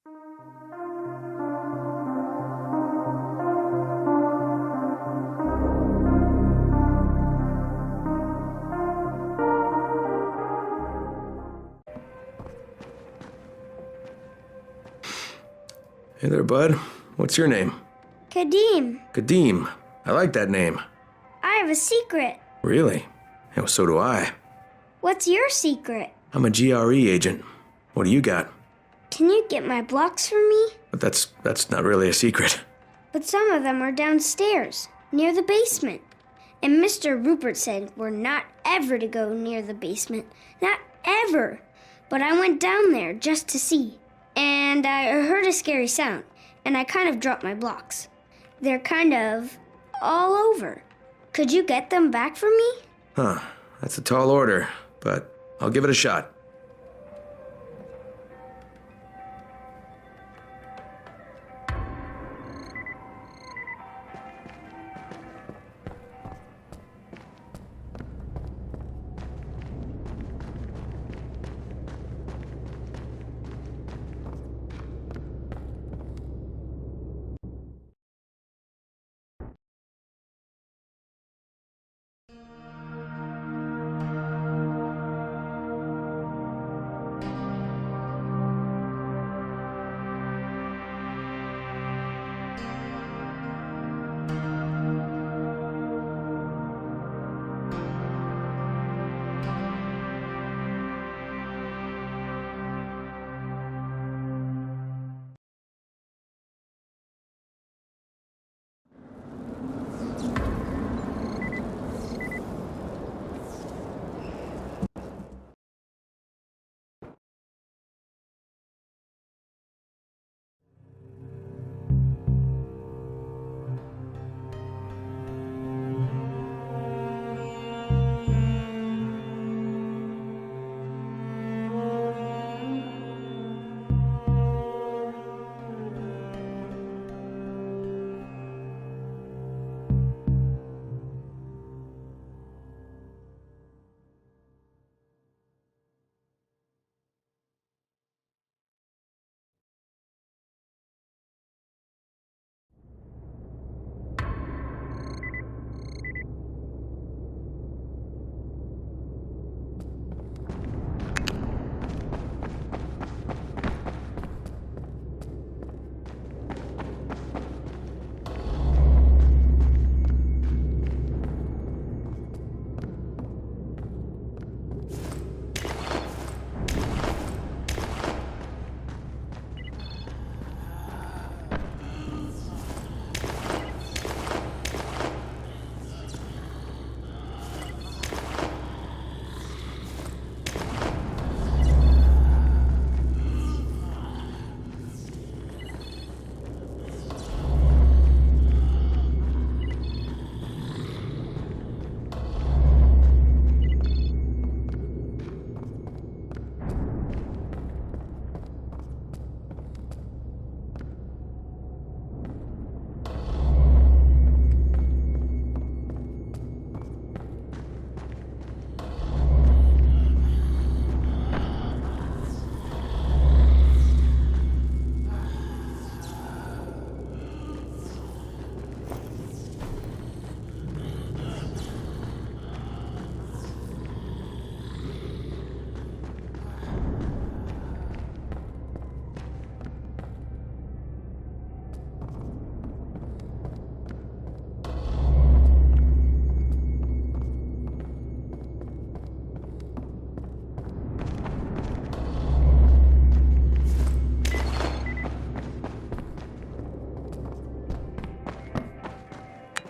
Hey there, bud. What's your name? Kadeem. Kadeem. I like that name. I have a secret. Really? Yeah, well, so do I. What's your secret? I'm a GRE agent. What do you got? Can you get my blocks for me? But that's not really a secret. But some of them are downstairs, near the basement. And Mr. Rupert said we're not ever to go near the basement. Not ever. But I went down there just to see. And I heard a scary sound, and I kind of dropped my blocks. They're kind of all over. Could you get them back for me? Huh. That's a tall order, but I'll give it a shot.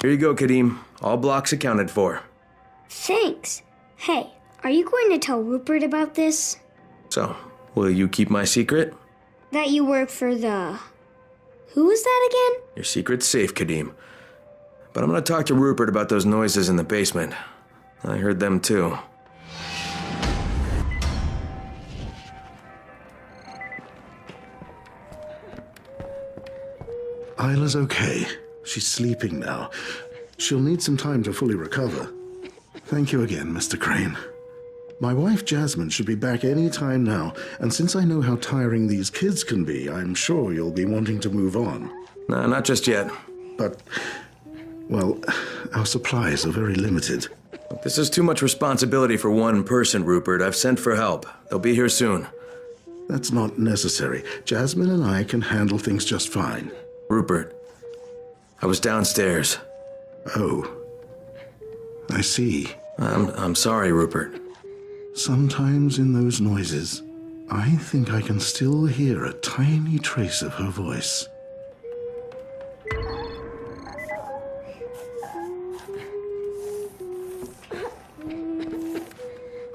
Here you go, Kadeem. All blocks accounted for. Thanks. Hey, are you going to tell Rupert about this? So, will you keep my secret? That you work for the... Who was that again? Your secret's safe, Kadeem. But I'm gonna talk to Rupert about those noises in the basement. I heard them too. Isla's okay. She's sleeping now. She'll need some time to fully recover. Thank you again, Mr. Crane. My wife Jasmine should be back any time now, and since I know how tiring these kids can be, I'm sure you'll be wanting to move on. Nah, not just yet. But, well, our supplies are very limited. This is too much responsibility for one person, Rupert. I've sent for help. They'll be here soon. That's not necessary. Jasmine and I can handle things just fine. Rupert, I was downstairs. Oh, I see. I'm sorry, Rupert. Sometimes in those noises, I think I can still hear a tiny trace of her voice.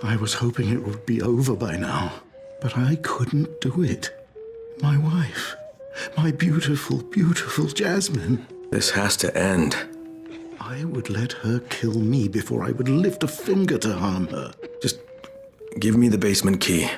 I was hoping it would be over by now, but I couldn't do it. My wife, my beautiful, beautiful Jasmine. This has to end. I would let her kill me before I would lift a finger to harm her. Just give me the basement key.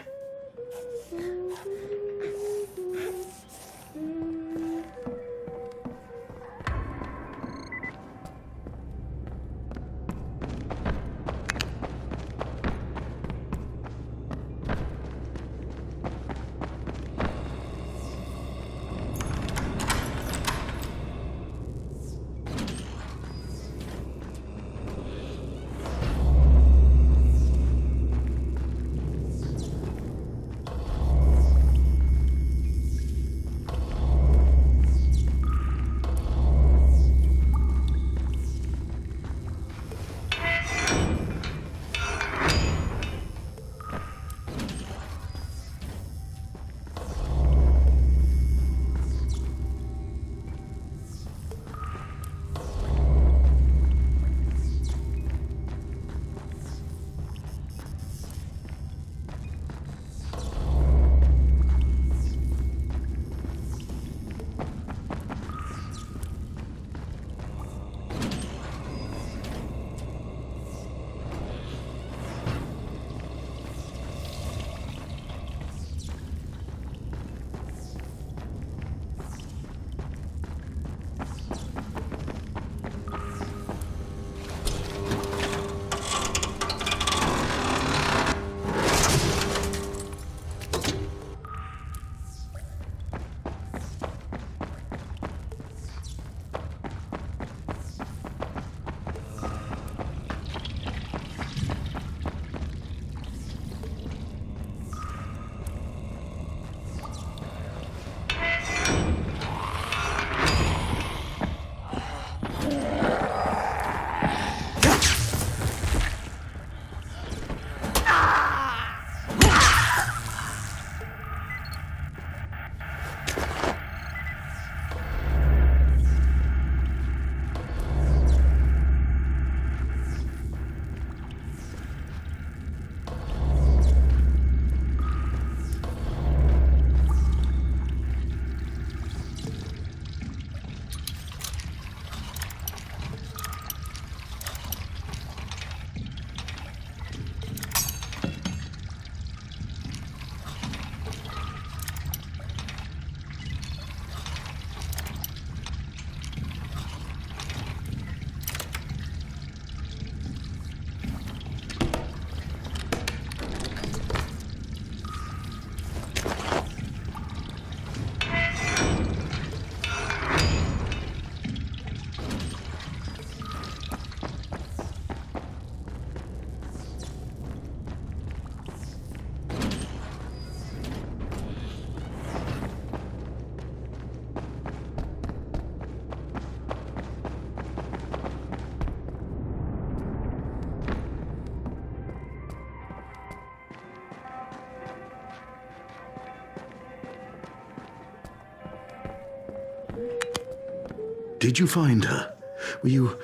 Did you find her? Were you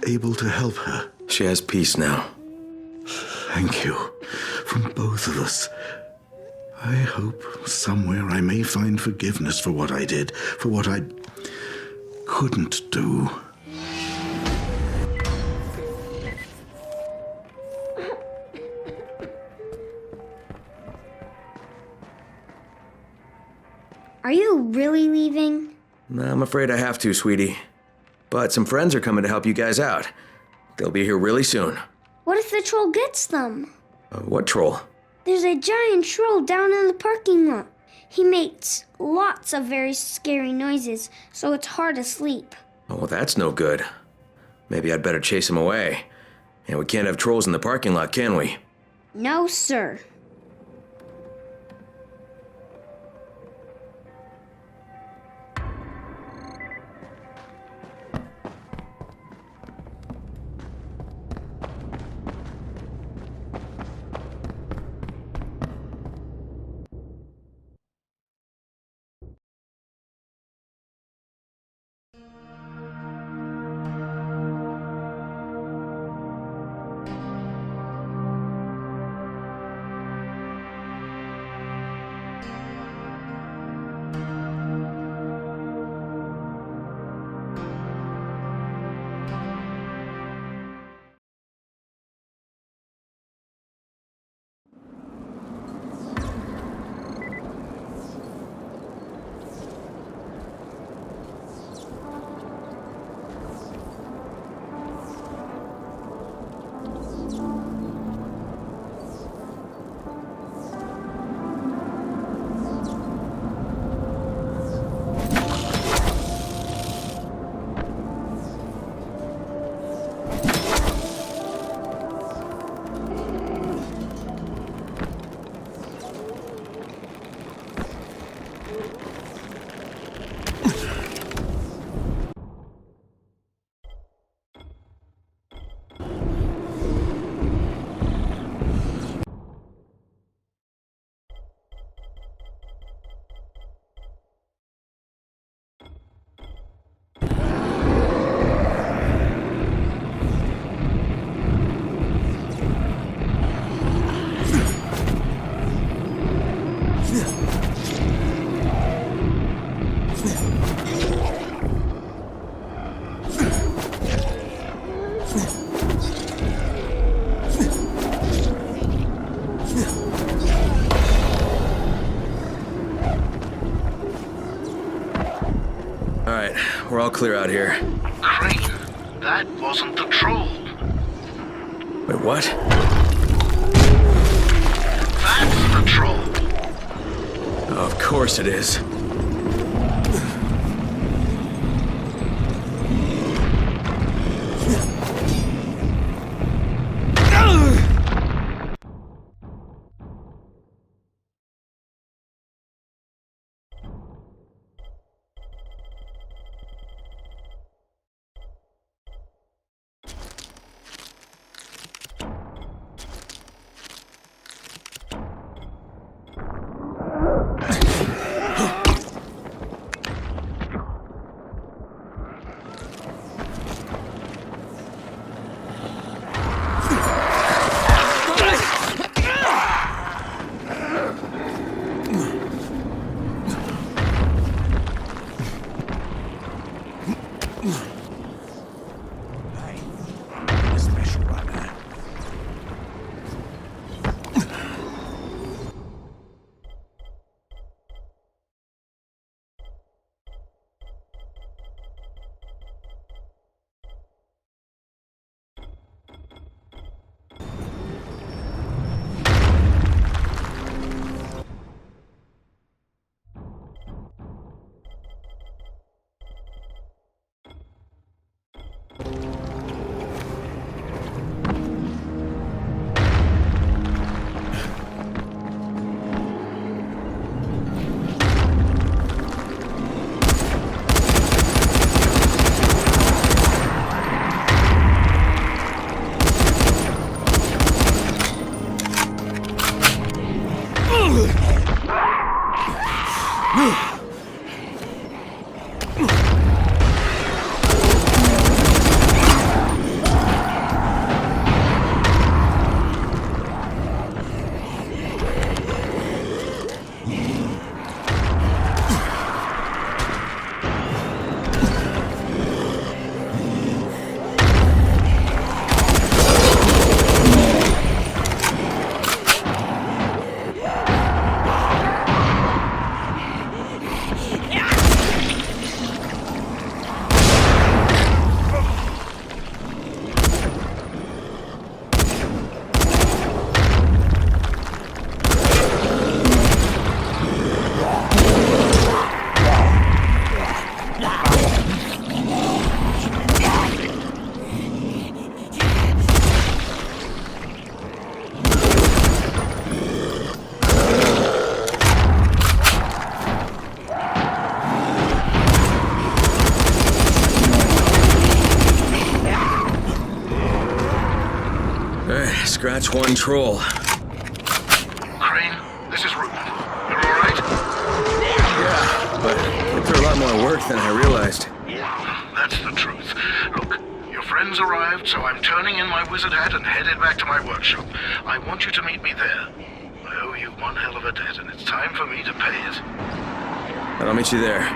able to help her? She has peace now. Thank you. From both of us. I hope somewhere I may find forgiveness for what I did, for what I couldn't do. Are you really leaving? I'm afraid I have to, sweetie. But some friends are coming to help you guys out. They'll be here really soon. What if the troll gets them? What troll? There's a giant troll down in the parking lot. He makes lots of very scary noises, so it's hard to sleep. Oh, well, that's no good. Maybe I'd better chase him away. And we can't have trolls in the parking lot, can we? No, sir. Alright, we're all clear out here. Great. That wasn't the troll. Wait, what? That's the troll. Oh, of course it is. Scratch one troll. Crane, this is Rupert. You're all right? Yeah, but went through a lot more work than I realized. That's the truth. Look, your friends arrived, so I'm turning in my wizard hat and headed back to my workshop. I want you to meet me there. I owe you one hell of a debt, and it's time for me to pay it. I'll meet you there.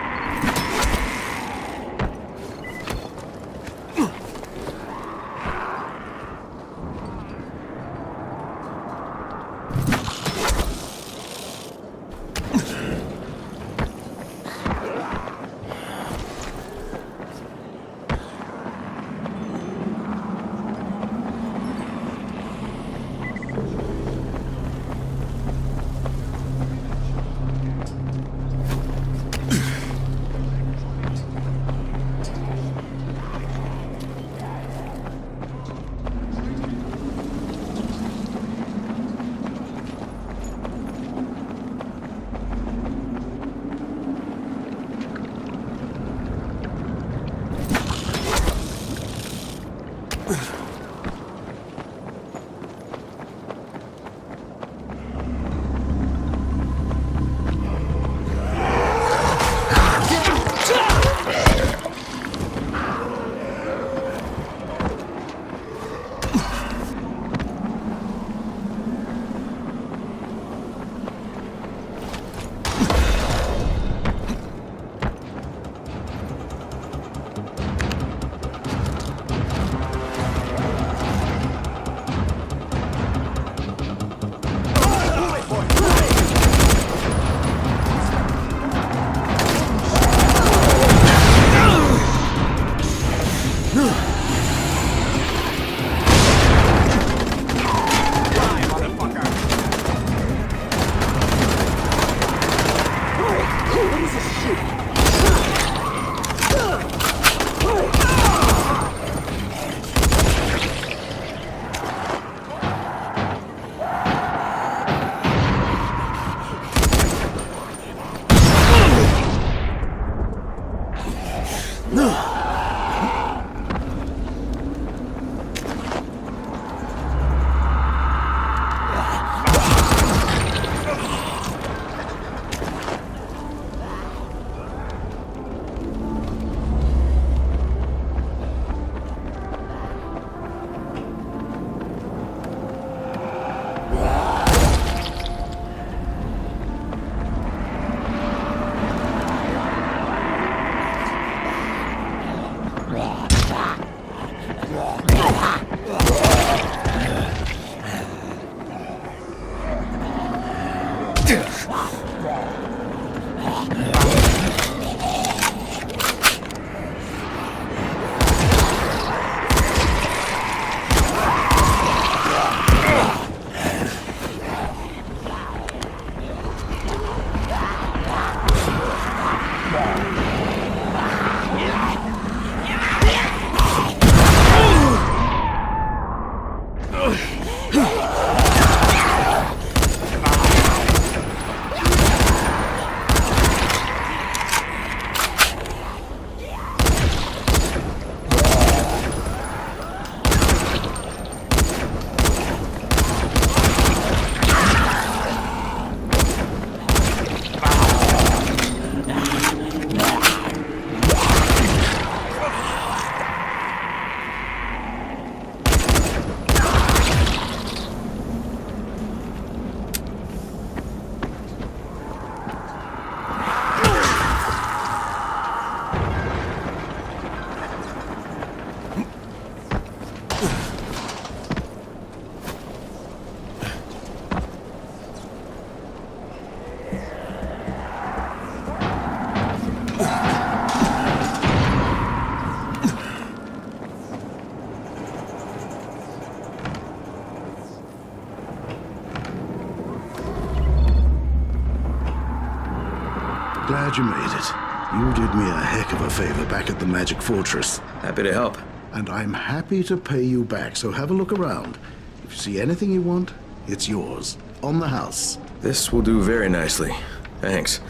Glad you made it. You did me a heck of a favor back at the Magic Fortress. Happy to help. And I'm happy to pay you back, so have a look around. If you see anything you want, it's yours. On the house. This will do very nicely. Thanks.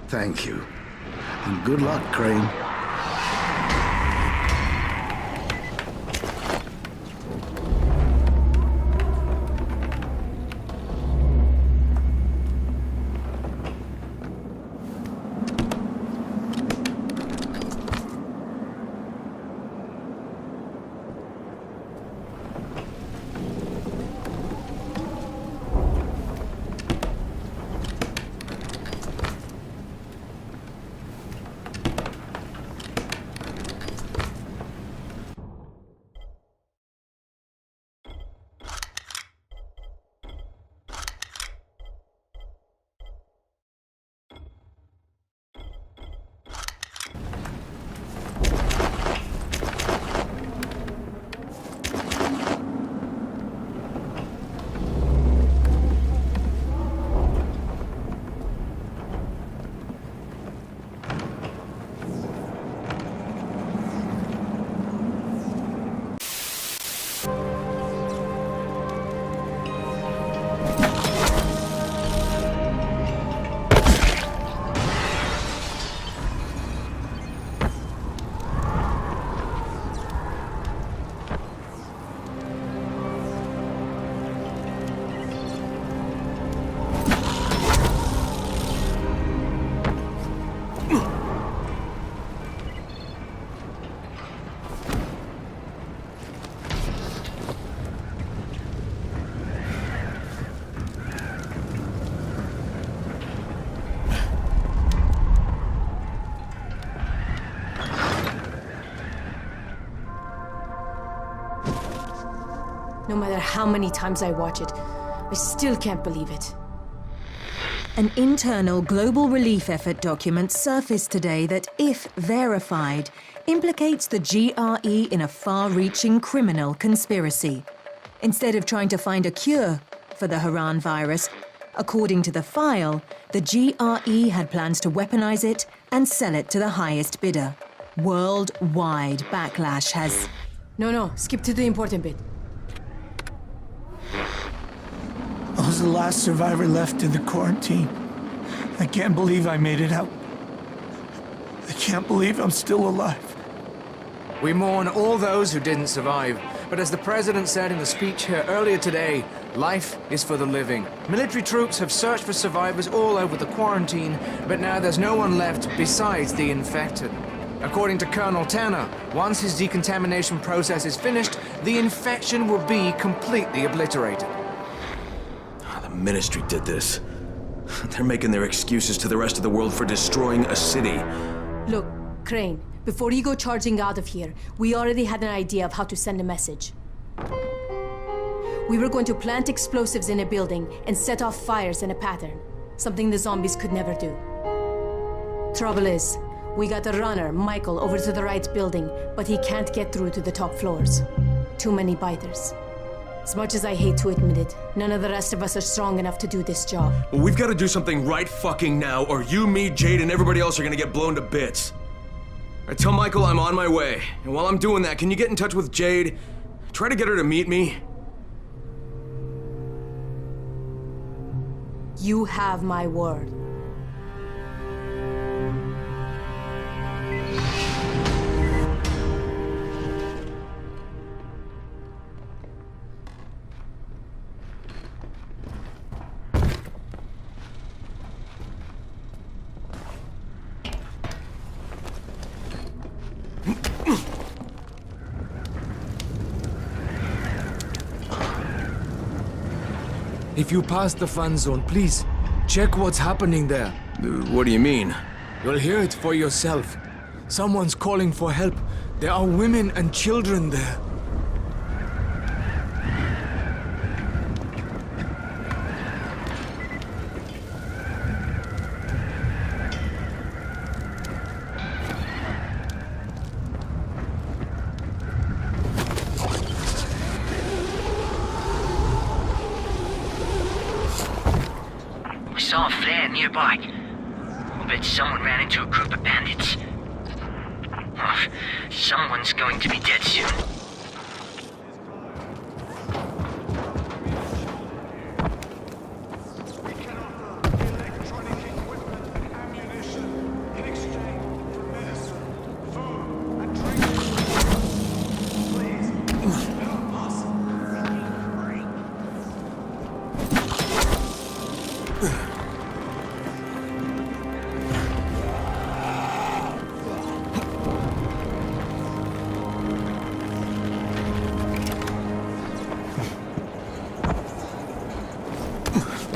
Thank you. And good luck, Crane. No matter how many times I watch it, I still can't believe it. An internal global relief effort document surfaced today that, if verified, implicates the GRE in a far-reaching criminal conspiracy. Instead of trying to find a cure for the Harran virus, according to the file, the GRE had plans to weaponize it and sell it to the highest bidder. Worldwide backlash has... No, skip to the important bit. I was the last survivor left in the quarantine. I can't believe I made it out. I can't believe I'm still alive. We mourn all those who didn't survive, but as the President said in the speech here earlier today, life is for the living. Military troops have searched for survivors all over the quarantine, but now there's no one left besides the infected. According to Colonel Tanner, once his decontamination process is finished, the infection will be completely obliterated. The Ministry did this. They're making their excuses to the rest of the world for destroying a city. Look, Crane, before you go charging out of here, we already had an idea of how to send a message. We were going to plant explosives in a building and set off fires in a pattern, something the zombies could never do. Trouble is, we got the runner, Michael, over to the right building, but he can't get through to the top floors. Too many biters. As much as I hate to admit it, none of the rest of us are strong enough to do this job. Well, we've got to do something right fucking now, or you, me, Jade, and everybody else are gonna get blown to bits. I tell Michael I'm on my way, and while I'm doing that, can you get in touch with Jade? Try to get her to meet me. You have my word. If you pass the fun zone, please, check what's happening there. What do you mean? You'll hear it for yourself. Someone's calling for help. There are women and children there. We saw a flare nearby. I'll bet someone ran into a group of bandits. Oh, someone's going to be dead soon.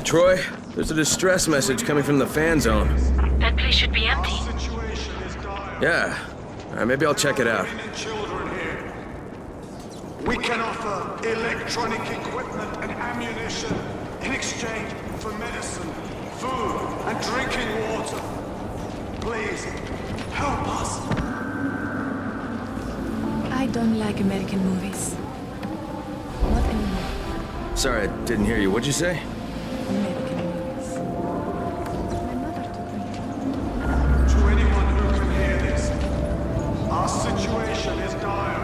Troy, there's a distress message coming from the fan zone. That place should be empty. Yeah. Alright, maybe I'll check it out. We can offer electronic equipment and ammunition in exchange for medicine, food, and drinking water. Please, help us. I don't like American movies. Not anymore. Sorry, I didn't hear you. What'd you say? American movies. My mother took me. To anyone who can hear this, our situation is dire.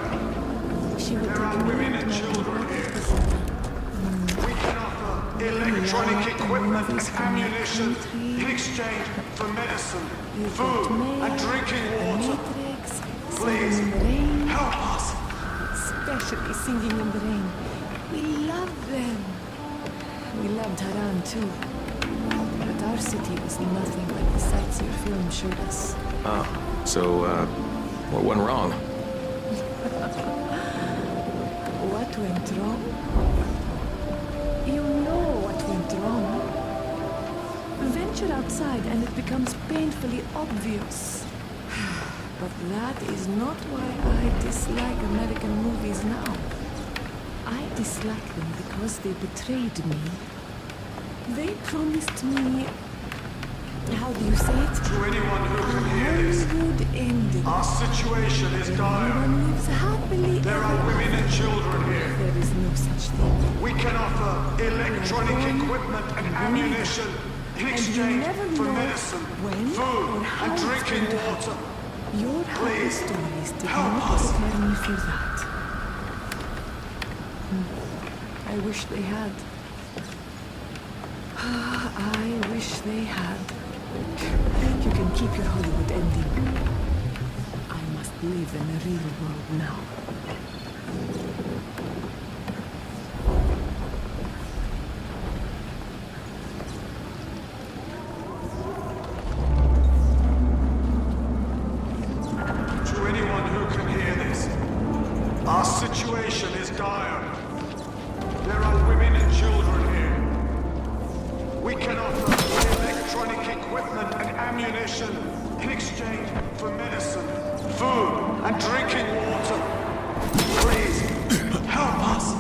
She would There take are me women to and my children daughter's here. casino. We can offer electronic equipment and ammunition in exchange for medicine, food, and drinking water. Please, help us. Especially singing in the rain. We love them. We loved Harran too. But our city was nothing like the sights your film showed us. Oh, so, what went wrong? What went wrong? You know what went wrong. Venture outside and it becomes painfully obvious. But that is not why I dislike American movies now. I dislike them because they betrayed me. They promised me... How do you say it? To anyone who can hear this, Good ending. our situation is dire. Everyone lives happily There are ever women and children here. There is no such thing. We can offer electronic equipment and ammunition in And you exchange never for know medicine, when food, or how and it's drinking going to water. Your happy Please, stories did help not us. prepare me for that. I wish they had. I wish they had. You can keep your Hollywood ending. I must live in the real world now. To anyone who can hear this, our situation is dire. There are women and children here. We can offer electronic equipment and ammunition in exchange for medicine, food, and drinking water. Please, help us.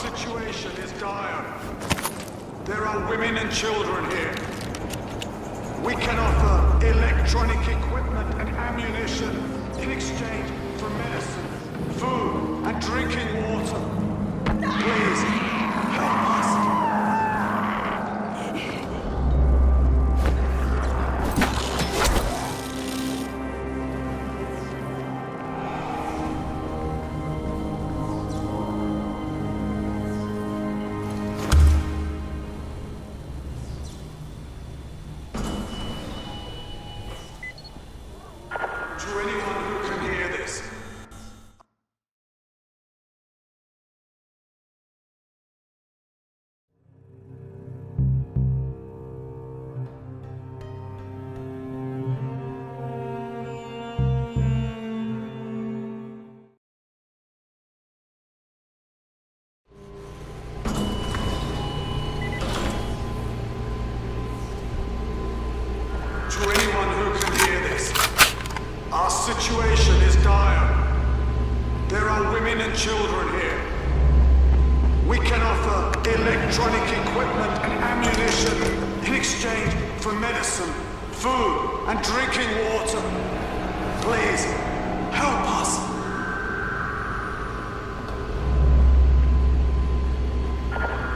Situation is dire. There are women and children here. We can offer electronic equipment and ammunition in exchange for medicine, food, and drinking water. Please, help us. Our situation is dire. There are women and children here. We can offer electronic equipment and ammunition in exchange for medicine, food, and drinking water. Please, help us. To anyone who can hear this, to anyone who can hear this, our situation is dire. There are women and children here. We can offer electronic equipment and ammunition in exchange for medicine, food, and drinking water. Please, help us.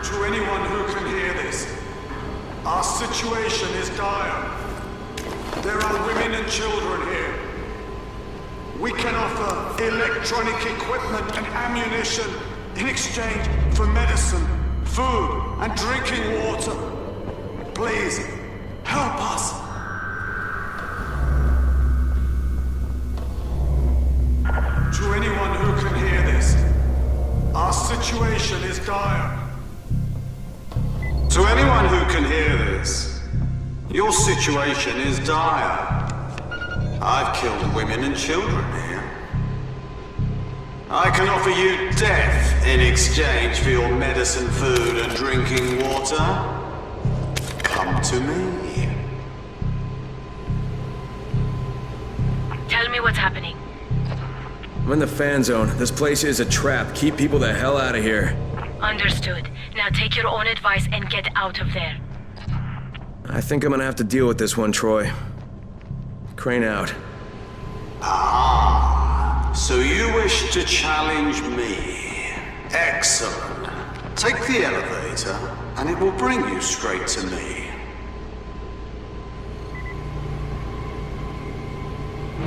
To anyone who can hear this, our situation is dire. There are women and children here. We can offer electronic equipment and ammunition in exchange for medicine, food, and drinking water. Please, help us. To anyone who can hear this, our situation is dire. To anyone who can hear this, your situation is dire. I've killed women and children here. I can offer you death in exchange for your medicine, food, and drinking water. Come to me. Tell me what's happening. I'm in the fan zone. This place is a trap. Keep people the hell out of here. Understood. Now take your own advice and get out of there. I think I'm gonna have to deal with this one, Troy. Crane out. Ah, so you wish to challenge me. Excellent. Take the elevator, and it will bring you straight to me.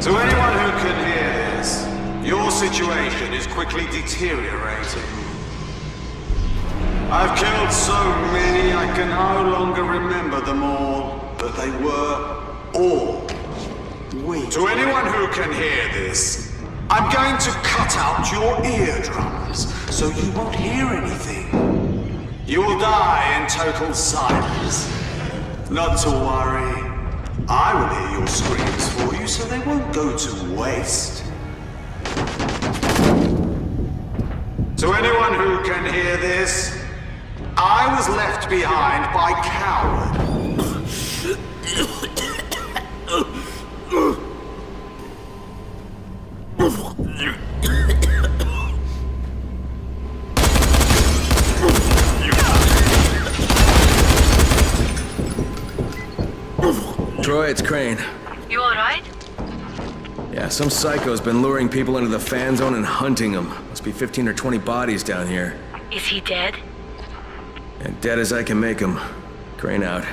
To anyone who can hear this, your situation is quickly deteriorating. I've killed so many I can no longer remember them all, but they were all weak. To anyone who can hear this, I'm going to cut out your eardrums, so you won't hear anything. You will die in total silence. Not to worry. I will hear your screams for you, so they won't go to waste. To anyone who can hear this, I was left behind by coward. Troy, it's Crane. You alright? Yeah, some psycho's been luring people into the fan zone and hunting them. Must be 15 or 20 bodies down here. Is he dead? And dead as I can make them. Crane out.